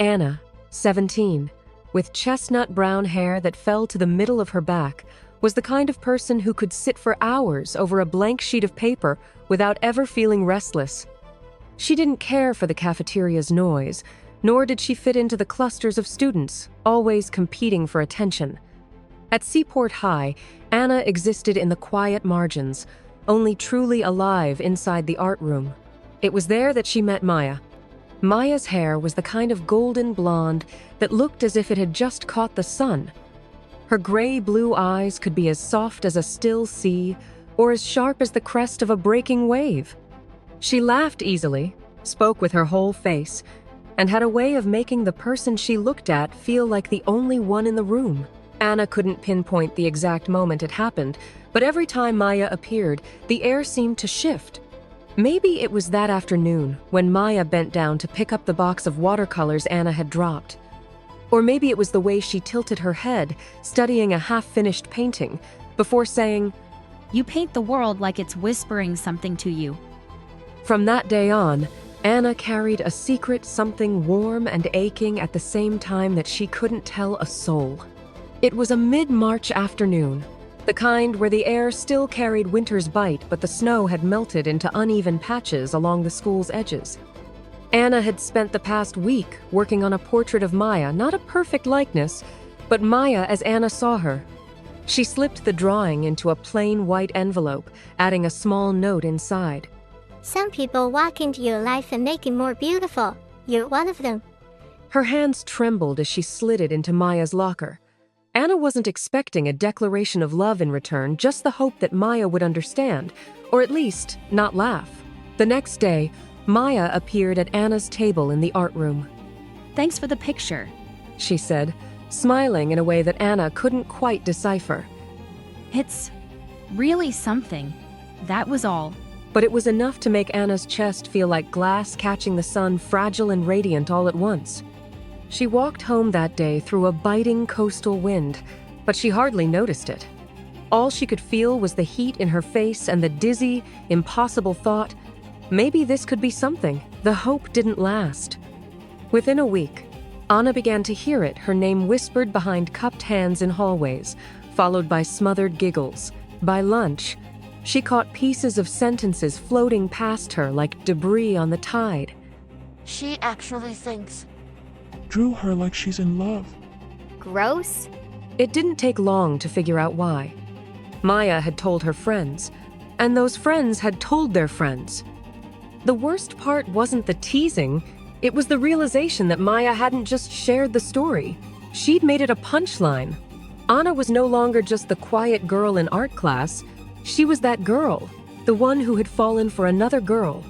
Anna, 17, with chestnut brown hair that fell to the middle of her back, was the kind of person who could sit for hours over a blank sheet of paper without ever feeling restless. She didn't care for the cafeteria's noise, nor did she fit into the clusters of students, always competing for attention. At Seaport High, Anna existed in the quiet margins, only truly alive inside the art room. It was there that she met Maya. Maya's hair was the kind of golden blonde that looked as if it had just caught the sun. Her gray-blue eyes could be as soft as a still sea or as sharp as the crest of a breaking wave. She laughed easily, spoke with her whole face, and had a way of making the person she looked at feel like the only one in the room. Anna couldn't pinpoint the exact moment it happened, but every time Maya appeared, the air seemed to shift. Maybe it was that afternoon when Maya bent down to pick up the box of watercolors Anna had dropped. Or maybe it was the way she tilted her head, studying a half-finished painting, before saying, "You paint the world like it's whispering something to you." From that day on, Anna carried a secret something warm and aching at the same time that she couldn't tell a soul. It was a mid-March afternoon, the kind where the air still carried winter's bite, but the snow had melted into uneven patches along the school's edges. Anna had spent the past week working on a portrait of Maya, not a perfect likeness, but Maya as Anna saw her. She slipped the drawing into a plain white envelope, adding a small note inside. Some people walk into your life and make it more beautiful. You're one of them. Her hands trembled as she slid it into Maya's locker. Anna wasn't expecting a declaration of love in return, just the hope that Maya would understand, or at least not laugh. The next day, Maya appeared at Anna's table in the art room. "Thanks for the picture," she said, smiling in a way that Anna couldn't quite decipher. "It's really something. That was all." But it was enough to make Anna's chest feel like glass catching the sun, fragile and radiant all at once. She walked home that day through a biting coastal wind, but she hardly noticed it. All she could feel was the heat in her face and the dizzy, impossible thought, maybe this could be something. The hope didn't last. Within a week, Anna began to hear it, her name whispered behind cupped hands in hallways, followed by smothered giggles. By lunch, she caught pieces of sentences floating past her like debris on the tide. She actually thinks. Drew her like she's in love. Gross. It didn't take long to figure out why. Maya had told her friends, and those friends had told their friends. The worst part wasn't the teasing, it was the realization that Maya hadn't just shared the story. She'd made it a punchline. Anna was no longer just the quiet girl in art class. She was that girl, the one who had fallen for another girl,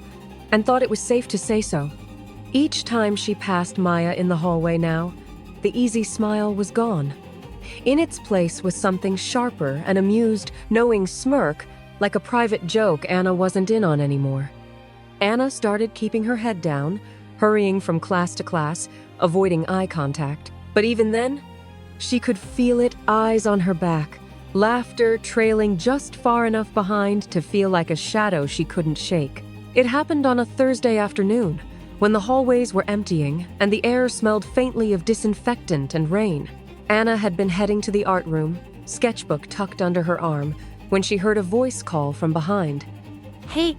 and thought it was safe to say so. Each time she passed Maya in the hallway now, the easy smile was gone. In its place was something sharper, an amused, knowing smirk, like a private joke Anna wasn't in on anymore. Anna started keeping her head down, hurrying from class to class, avoiding eye contact. But even then, she could feel it, eyes on her back, laughter trailing just far enough behind to feel like a shadow she couldn't shake. It happened on a Thursday afternoon, when the hallways were emptying and the air smelled faintly of disinfectant and rain. Anna had been heading to the art room, sketchbook tucked under her arm, when she heard a voice call from behind. Hey,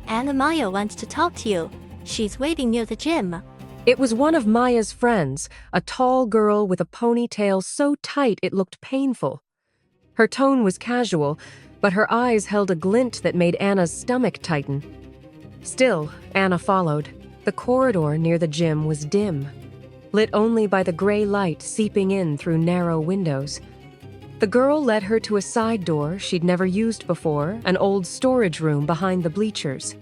Anna Maya wants to talk to you. She's waiting near the gym. It was one of Maya's friends, a tall girl with a ponytail so tight it looked painful. Her tone was casual, but her eyes held a glint that made Anna's stomach tighten. Still, Anna followed. The corridor near the gym was dim, lit only by the gray light seeping in through narrow windows. The girl led her to a side door she'd never used before, an old storage room behind the bleachers.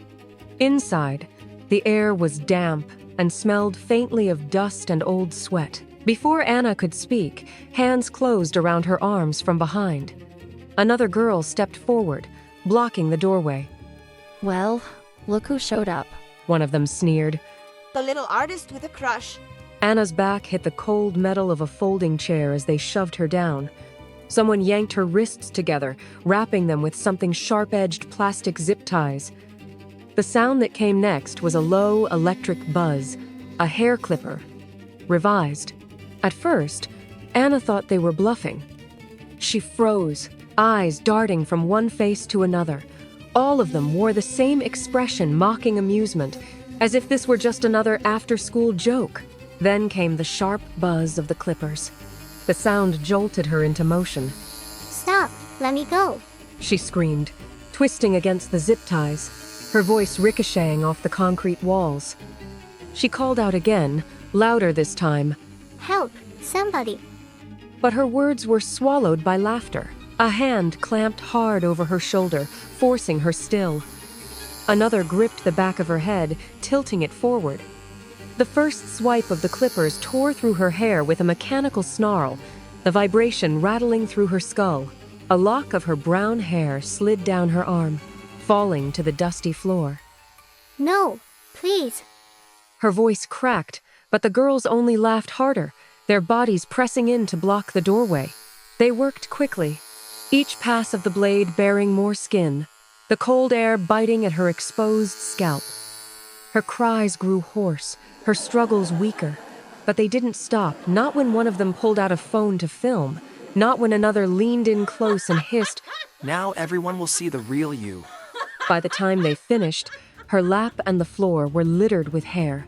Inside, the air was damp and smelled faintly of dust and old sweat. Before Anna could speak, hands closed around her arms from behind. Another girl stepped forward, blocking the doorway. "Well, look who showed up," one of them sneered. The little artist with a crush. Anna's back hit the cold metal of a folding chair as they shoved her down. Someone yanked her wrists together, wrapping them with something sharp-edged plastic zip ties. The sound that came next was a low electric buzz, a hair clipper. revised. At first, Anna thought they were bluffing. She froze, eyes darting from one face to another. All of them wore the same expression, mocking amusement, as if this were just another after-school joke. Then came the sharp buzz of the clippers. The sound jolted her into motion. Stop, let me go. She screamed, twisting against the zip ties, her voice ricocheting off the concrete walls. She called out again, louder this time. Help, somebody. But her words were swallowed by laughter. A hand clamped hard over her shoulder, forcing her still. Another gripped the back of her head, tilting it forward. The first swipe of the clippers tore through her hair with a mechanical snarl, the vibration rattling through her skull. A lock of her brown hair slid down her arm, falling to the dusty floor. No, please. Her voice cracked, but the girls only laughed harder, their bodies pressing in to block the doorway. They worked quickly, each pass of the blade bearing more skin, the cold air biting at her exposed scalp. Her cries grew hoarse, her struggles weaker, but they didn't stop, not when one of them pulled out a phone to film, not when another leaned in close and hissed, "Now everyone will see the real you." By the time they finished, her lap and the floor were littered with hair.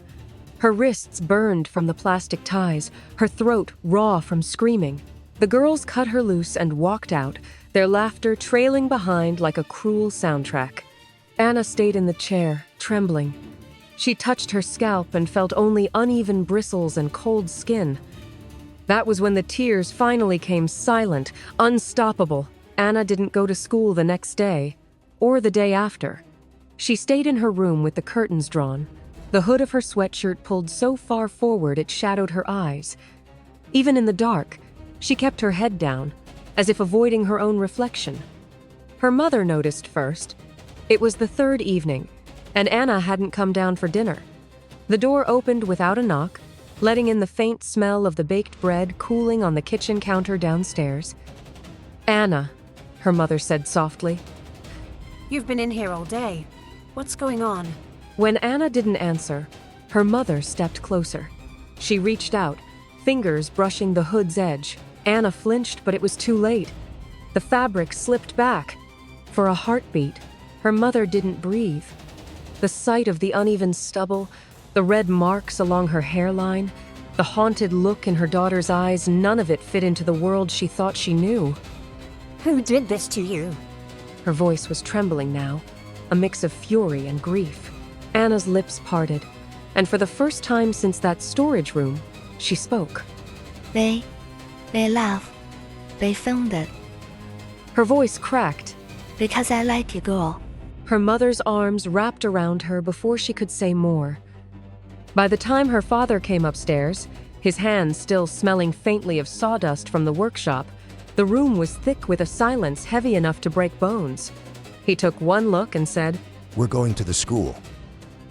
Her wrists burned from the plastic ties, her throat raw from screaming. The girls cut her loose and walked out, their laughter trailing behind like a cruel soundtrack. Anna stayed in the chair, trembling. She touched her scalp and felt only uneven bristles and cold skin. That was when the tears finally came silent, unstoppable. Anna didn't go to school the next day, or the day after. She stayed in her room with the curtains drawn, the hood of her sweatshirt pulled so far forward it shadowed her eyes. Even in the dark, she kept her head down, as if avoiding her own reflection. Her mother noticed first. It was the third evening, and Anna hadn't come down for dinner. The door opened without a knock, letting in the faint smell of the baked bread cooling on the kitchen counter downstairs. "Anna," her mother said softly. "You've been in here all day. What's going on?" When Anna didn't answer, her mother stepped closer. She reached out, fingers brushing the hood's edge. Anna flinched, but it was too late. The fabric slipped back. For a heartbeat, her mother didn't breathe. The sight of the uneven stubble, the red marks along her hairline, the haunted look in her daughter's eyes, none of it fit into the world she thought she knew. "Who did this to you?" Her voice was trembling now, a mix of fury and grief. Anna's lips parted, and for the first time since that storage room, she spoke. They laugh. They filmed it. Her voice cracked. Because I like you, girl. Her mother's arms wrapped around her before she could say more. By the time her father came upstairs, his hands still smelling faintly of sawdust from the workshop, the room was thick with a silence heavy enough to break bones. He took one look and said, "We're going to the school."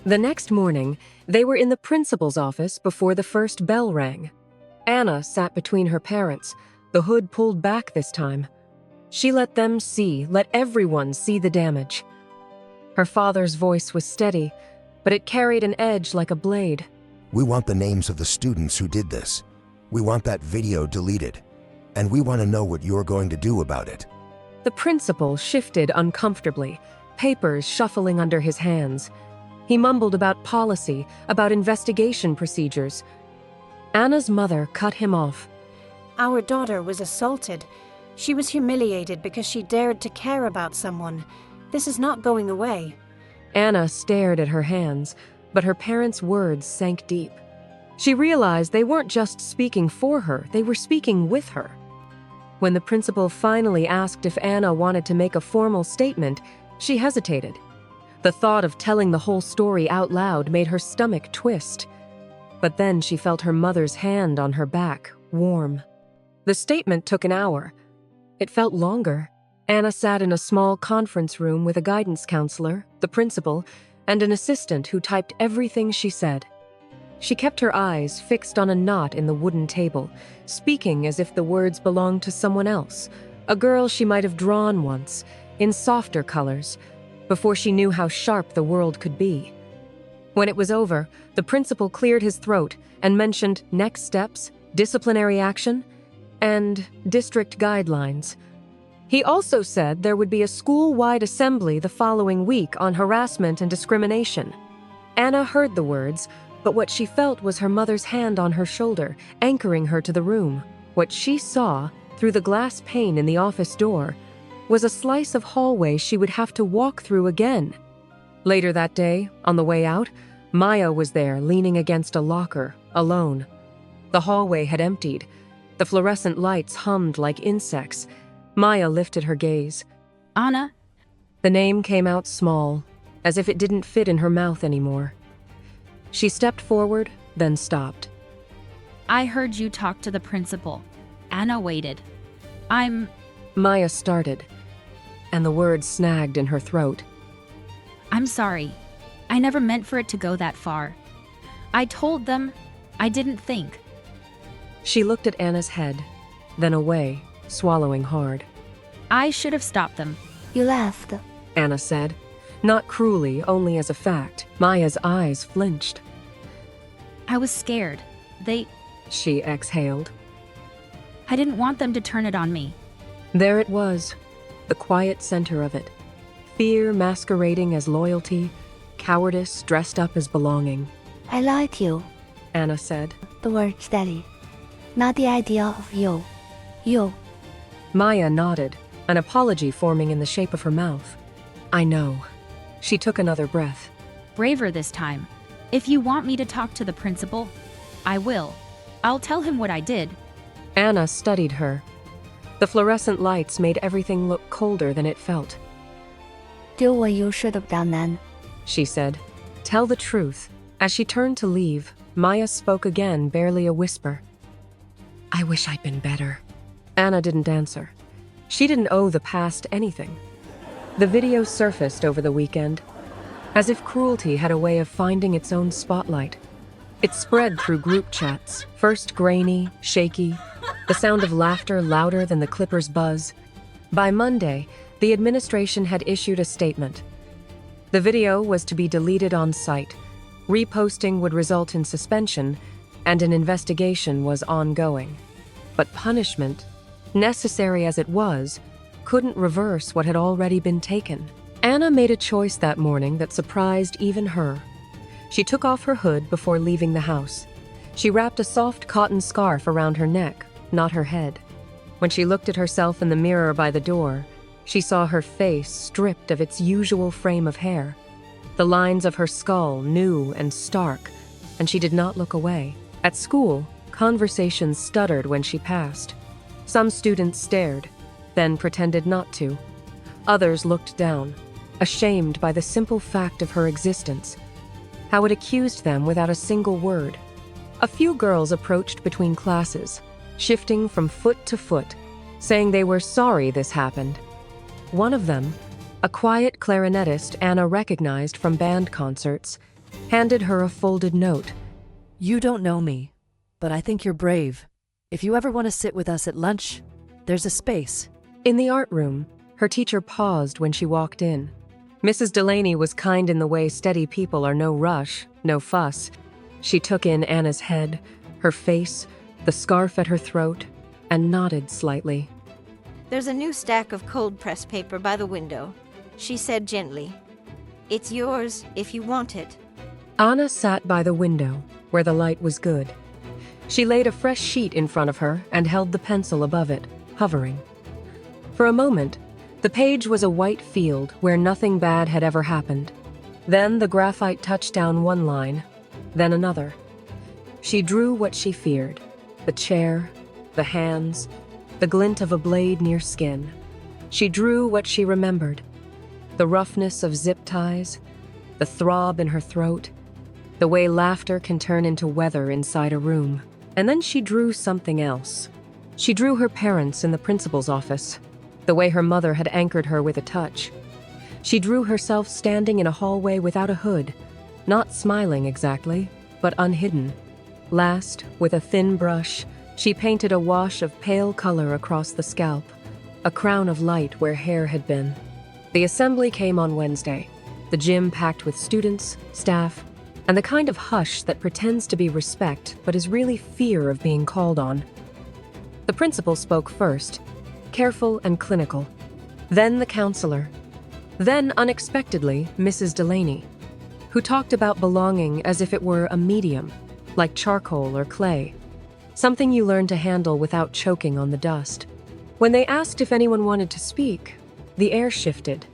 The next morning, they were in the principal's office before the first bell rang. Anna sat between her parents, the hood pulled back this time. She let them see, let everyone see the damage. Her father's voice was steady, but it carried an edge like a blade. "We want the names of the students who did this. We want that video deleted. And we want to know what you're going to do about it." The principal shifted uncomfortably, papers shuffling under his hands. He mumbled about policy, about investigation procedures. Anna's mother cut him off. "Our daughter was assaulted. She was humiliated because she dared to care about someone. This is not going away." Anna stared at her hands, but her parents' words sank deep. She realized they weren't just speaking for her, they were speaking with her. When the principal finally asked if Anna wanted to make a formal statement, she hesitated. The thought of telling the whole story out loud made her stomach twist. But then she felt her mother's hand on her back, warm. The statement took an hour. It felt longer. Anna sat in a small conference room with a guidance counselor, the principal, and an assistant who typed everything she said. She kept her eyes fixed on a knot in the wooden table, speaking as if the words belonged to someone else, a girl she might have drawn once, in softer colors, before she knew how sharp the world could be. When it was over, the principal cleared his throat and mentioned next steps, disciplinary action, and district guidelines. He also said there would be a school-wide assembly the following week on harassment and discrimination. Anna heard the words, but what she felt was her mother's hand on her shoulder, anchoring her to the room. What she saw, through the glass pane in the office door, was a slice of hallway she would have to walk through again. Later that day, on the way out, Maya was there, leaning against a locker, alone. The hallway had emptied. The fluorescent lights hummed like insects. Maya lifted her gaze. Anna? The name came out small, as if it didn't fit in her mouth anymore. She stepped forward, then stopped. I heard you talk to the principal. Anna waited. Maya started, and the words snagged in her throat. I'm sorry. I never meant for it to go that far. I told them I didn't think. She looked at Anna's head, then away, swallowing hard. I should have stopped them. You left. Anna said, not cruelly, only as a fact. Maya's eyes flinched. I was scared. She exhaled. I didn't want them to turn it on me. There it was, the quiet center of it. Fear masquerading as loyalty, cowardice dressed up as belonging. I like you. Anna said. The word steady. Not the idea of you. You. Maya nodded, an apology forming in the shape of her mouth. I know. She took another breath. Braver this time. If you want me to talk to the principal, I will. I'll tell him what I did. Anna studied her. The fluorescent lights made everything look colder than it felt. Do what you should have done then. She said. Tell the truth. As she turned to leave, Maya spoke again, barely a whisper. I wish I'd been better. Anna didn't answer. She didn't owe the past anything. The video surfaced over the weekend, as if cruelty had a way of finding its own spotlight. It spread through group chats, first grainy, shaky, the sound of laughter louder than the clipper's buzz. By Monday, the administration had issued a statement. The video was to be deleted on site. Reposting would result in suspension, and an investigation was ongoing. But punishment, necessary as it was, couldn't reverse what had already been taken. Anna made a choice that morning that surprised even her. She took off her hood before leaving the house. She wrapped a soft cotton scarf around her neck, not her head. When she looked at herself in the mirror by the door, she saw her face stripped of its usual frame of hair. The lines of her skull new and stark, and she did not look away. At school, conversations stuttered when she passed. Some students stared, then pretended not to. Others looked down, ashamed by the simple fact of her existence. How it accused them without a single word. A few girls approached between classes, shifting from foot to foot, saying they were sorry this happened. One of them, a quiet clarinetist Anna recognized from band concerts, handed her a folded note. You don't know me, but I think you're brave. If you ever want to sit with us at lunch, there's a space. In the art room, her teacher paused when she walked in. Mrs. Delaney was kind in the way steady people are, no rush, no fuss. She took in Anna's head, her face, the scarf at her throat, and nodded slightly. There's a new stack of cold press paper by the window, she said gently. It's yours if you want it. Anna sat by the window, where the light was good. She laid a fresh sheet in front of her and held the pencil above it, hovering. For a moment, the page was a white field where nothing bad had ever happened. Then the graphite touched down one line, then another. She drew what she feared: the chair, the hands, the glint of a blade near skin. She drew what she remembered: the roughness of zip ties, the throb in her throat, the way laughter can turn into weather inside a room. And then she drew something else. She drew her parents in the principal's office, the way her mother had anchored her with a touch. She drew herself standing in a hallway without a hood, not smiling exactly, but unhidden. Last, with a thin brush, she painted a wash of pale color across the scalp, a crown of light where hair had been. The assembly came on Wednesday, the gym packed with students, staff, and the kind of hush that pretends to be respect but is really fear of being called on. The principal spoke first, careful and clinical. Then the counselor. Then, unexpectedly, Mrs. Delaney, who talked about belonging as if it were a medium, like charcoal or clay, something you learn to handle without choking on the dust. When they asked if anyone wanted to speak, the air shifted.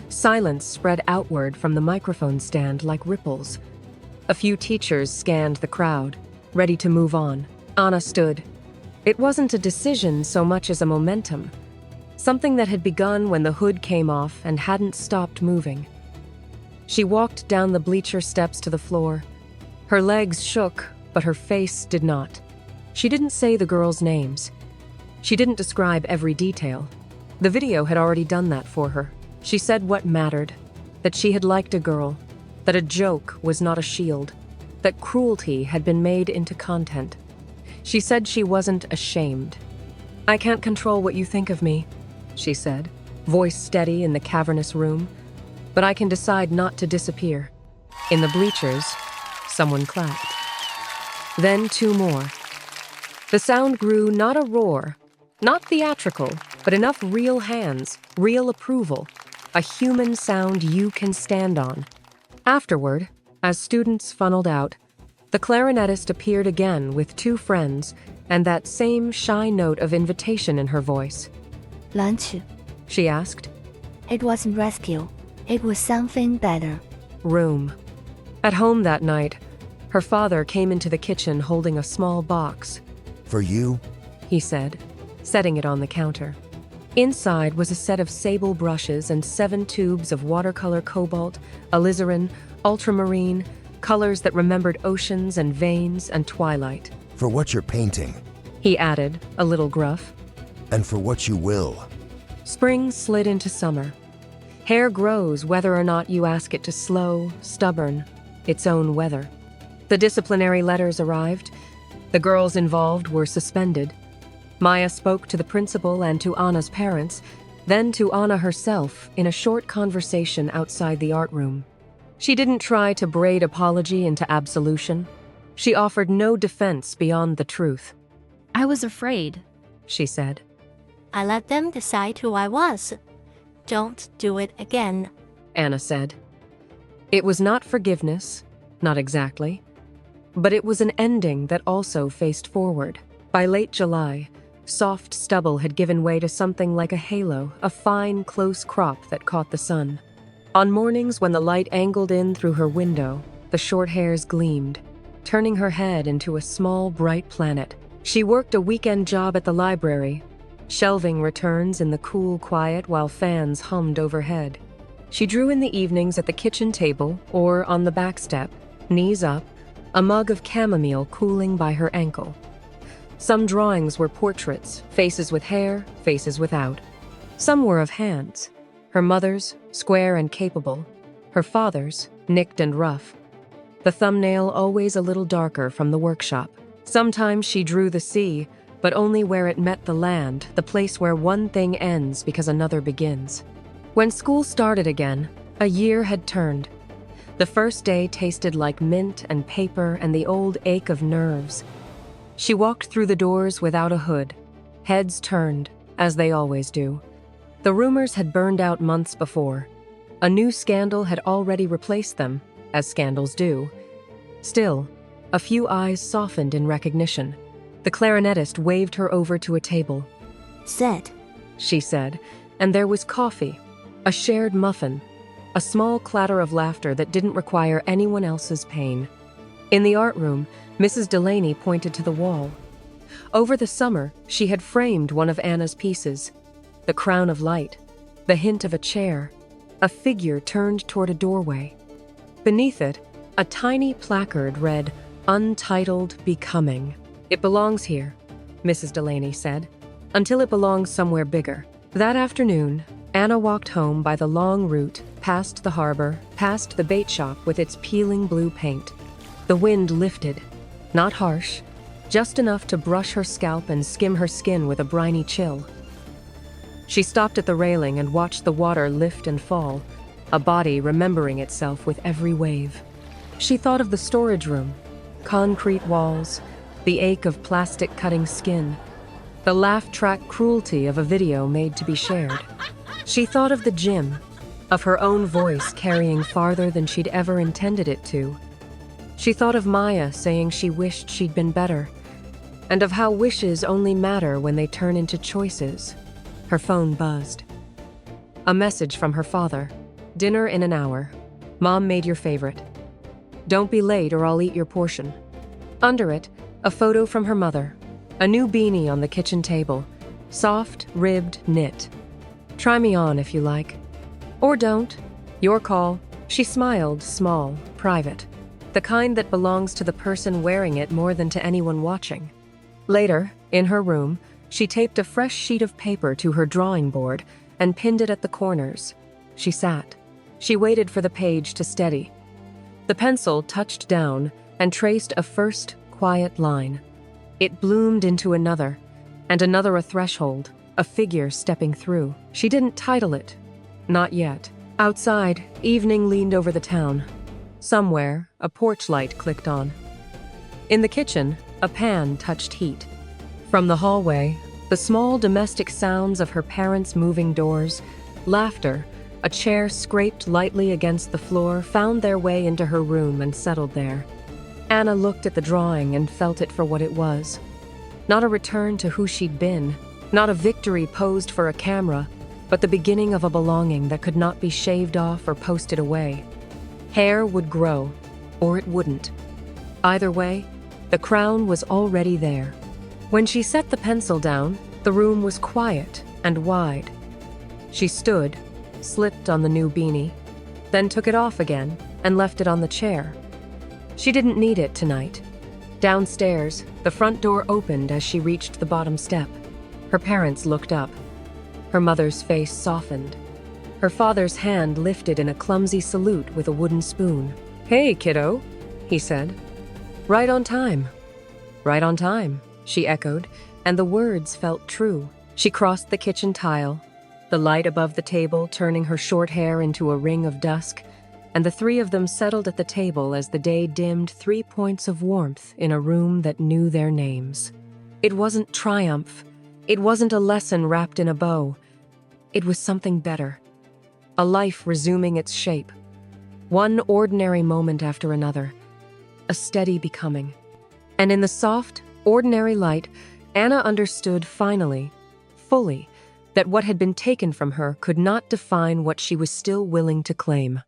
Silence spread outward from the microphone stand like ripples. A few teachers scanned the crowd, ready to move on. Anna stood. It wasn't a decision so much as a momentum, something that had begun when the hood came off and hadn't stopped moving. She walked down the bleacher steps to the floor. Her legs shook, but her face did not. She didn't say the girls' names. She didn't describe every detail. The video had already done that for her. She said what mattered, that she had liked a girl, that a joke was not a shield, that cruelty had been made into content. She said she wasn't ashamed. "I can't control what you think of me," she said, voice steady in the cavernous room, "but I can decide not to disappear." In the bleachers, someone clapped. Then 2 more. The sound grew, not a roar, not theatrical, but enough real hands, real approval, a human sound you can stand on. Afterward, as students funneled out, the clarinetist appeared again with 2 friends and that same shy note of invitation in her voice. Lunch? She asked. It wasn't rescue. It was something better. Room. At home that night, her father came into the kitchen holding a small box. For you? He said, setting it on the counter. Inside was a set of sable brushes and 7 tubes of watercolor cobalt, alizarin, ultramarine, colors that remembered oceans and veins and twilight. For what you're painting. He added, a little gruff. And for what you will. Spring slid into summer. Hair grows whether or not you ask it to slow, stubborn, its own weather. The disciplinary letters arrived. The girls involved were suspended. Maya spoke to the principal and to Anna's parents, then to Anna herself in a short conversation outside the art room. She didn't try to braid apology into absolution. She offered no defense beyond the truth. I was afraid, she said. I let them decide who I was. Don't do it again, Anna said. It was not forgiveness, not exactly, but it was an ending that also faced forward. By late July, soft stubble had given way to something like a halo, a fine, close crop that caught the sun. On mornings when the light angled in through her window, the short hairs gleamed, turning her head into a small, bright planet. She worked a weekend job at the library, shelving returns in the cool quiet while fans hummed overhead. She drew in the evenings at the kitchen table or on the back step, knees up, a mug of chamomile cooling by her ankle. Some drawings were portraits, faces with hair, faces without. Some were of hands. Her mother's, square and capable. Her father's, nicked and rough. The thumbnail always a little darker from the workshop. Sometimes she drew the sea, but only where it met the land, the place where one thing ends because another begins. When school started again, a year had turned. The first day tasted like mint and paper and the old ache of nerves. She walked through the doors without a hood, heads turned, as they always do. The rumors had burned out months before. A new scandal had already replaced them, as scandals do. Still, a few eyes softened in recognition. The clarinetist waved her over to a table. Sit, she said, and there was coffee, a shared muffin, a small clatter of laughter that didn't require anyone else's pain. In the art room, Mrs. Delaney pointed to the wall. Over the summer, she had framed one of Anna's pieces, the crown of light, the hint of a chair, a figure turned toward a doorway. Beneath it, a tiny placard read, "Untitled Becoming." "It belongs here," Mrs. Delaney said, "until it belongs somewhere bigger." That afternoon, Anna walked home by the long route, past the harbor, past the bait shop with its peeling blue paint. The wind lifted, not harsh, just enough to brush her scalp and skim her skin with a briny chill. She stopped at the railing and watched the water lift and fall, a body remembering itself with every wave. She thought of the storage room, concrete walls, the ache of plastic cutting skin, the laugh-track cruelty of a video made to be shared. She thought of the gym, of her own voice carrying farther than she'd ever intended it to. She thought of Maya saying she wished she'd been better, and of how wishes only matter when they turn into choices. Her phone buzzed. A message from her father. Dinner in an hour. Mom made your favorite. Don't be late or I'll eat your portion. Under it, a photo from her mother. A new beanie on the kitchen table. Soft, ribbed, knit. Try me on if you like. Or don't. Your call. She smiled, small, private. The kind that belongs to the person wearing it more than to anyone watching. Later, in her room, she taped a fresh sheet of paper to her drawing board and pinned it at the corners. She sat. She waited for the page to steady. The pencil touched down and traced a first, quiet line. It bloomed into another, and another a threshold, a figure stepping through. She didn't title it. Not yet. Outside, evening leaned over the town. Somewhere, a porch light clicked on. In the kitchen, a pan touched heat. From the hallway, the small domestic sounds of her parents' moving doors, laughter, a chair scraped lightly against the floor found their way into her room and settled there. Anna looked at the drawing and felt it for what it was. Not a return to who she'd been, not a victory posed for a camera, but the beginning of a belonging that could not be shaved off or posted away. Hair would grow, or it wouldn't. Either way, the crown was already there. When she set the pencil down, the room was quiet and wide. She stood, slipped on the new beanie, then took it off again and left it on the chair. She didn't need it tonight. Downstairs, the front door opened as she reached the bottom step. Her parents looked up. Her mother's face softened. Her father's hand lifted in a clumsy salute with a wooden spoon. "Hey, kiddo," he said. "Right on time." "Right on time," she echoed, and the words felt true. She crossed the kitchen tile, the light above the table turning her short hair into a ring of dusk, and the three of them settled at the table as the day dimmed 3 points of warmth in a room that knew their names. It wasn't triumph. It wasn't a lesson wrapped in a bow. It was something better. A life resuming its shape. One ordinary moment after another. A steady becoming. And in the soft, ordinary light, Anna understood finally, fully, that what had been taken from her could not define what she was still willing to claim.